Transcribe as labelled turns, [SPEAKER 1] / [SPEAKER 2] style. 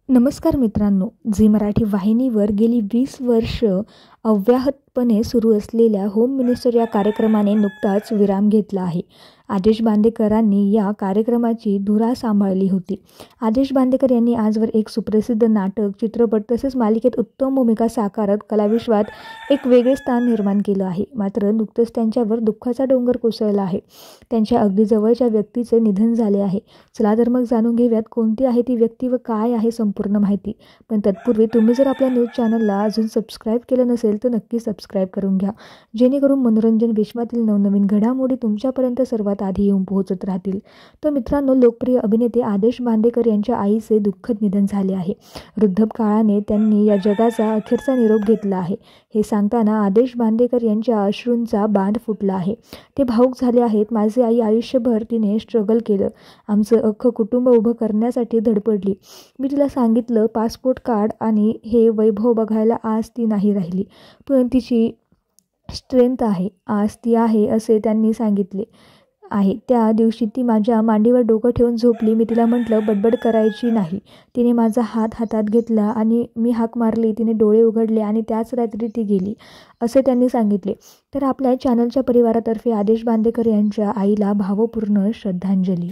[SPEAKER 1] नमस्कार मित्रांनो, झी मराठी वाहिनीवर गेली 20 वर्ष अव्याहतपणे सुरू असलेल्या होम मिनिस्टर या कार्यक्रमाने नुकताच विराम घेतला आहे. आदेश बांदेकरांनी या कार्यक्रमाची धुरा सांभाळली होती. आदेश बांदेकर यांनी आजवर एक सुप्रसिद्ध नाटक, चित्रपट तसेच मालिकेत उत्तम भूमिका साकारत कलाविश्वात एक वेगळे स्थान निर्माण केलं आहे. मात्र नुकतंच त्यांच्यावर दुःखाचा डोंगर कोसळला आहे. त्यांच्या अगदी जवळच्या व्यक्तीचे निधन झाले आहे. चला तर मग जाणून घेऊयात कोणती आहे ती व्यक्ती व काय आहे संपूर्ण माहिती. पण तत्पूर्वी तुम्ही जर आपल्या न्यूज चॅनलला अजून सबस्क्राईब केलं नसेल तर नक्की सबस्क्राईब करून घ्या, जेणेकरून मनोरंजन विश्वातील नवनवीन घडामोडी तुमच्यापर्यंत सर्वात आधी येऊन पोहोचत राहतील. तर मित्रांनो, लोकप्रिय अभिनेते आदेश बांदेकर यांच्या आईचे दुःखद निधन झाले आहे. वृद्धापकाळाने त्यांनी या जगाचा अखेरचा निरोप घेतला आहे. हे सांगताना आदेश बांदेकर यांच्या अश्रूंचा बांध फुटला आहे. ते भावुक झाले आहेत. माझी आई आयुष्यभर तिने स्ट्रगल केलं. आमचं अख्खं कुटुंब उभं करण्यासाठी धडपडली. मी तिला सांगितलं पासपोर्ट काढ आणि हे वैभव बघायला आज ती नाही राहिली. पण तिची स्ट्रेंथ आहे, आज ती आहे असे त्यांनी सांगितले आहे. त्या दिवशी ती माझ्या मांडीवर डोकं ठेवून झोपली. मी तिला म्हटलं बडबड करायची नाही. तिने माझा हात हातात घेतला आणि मी हाक मारली. तिने डोळे उघडले आणि त्याच रात्री ती गेली, असे त्यांनी सांगितले. तर आपल्या चॅनलच्या परिवारातर्फे आदेश बांदेकर यांच्या आईला भावपूर्ण श्रद्धांजली.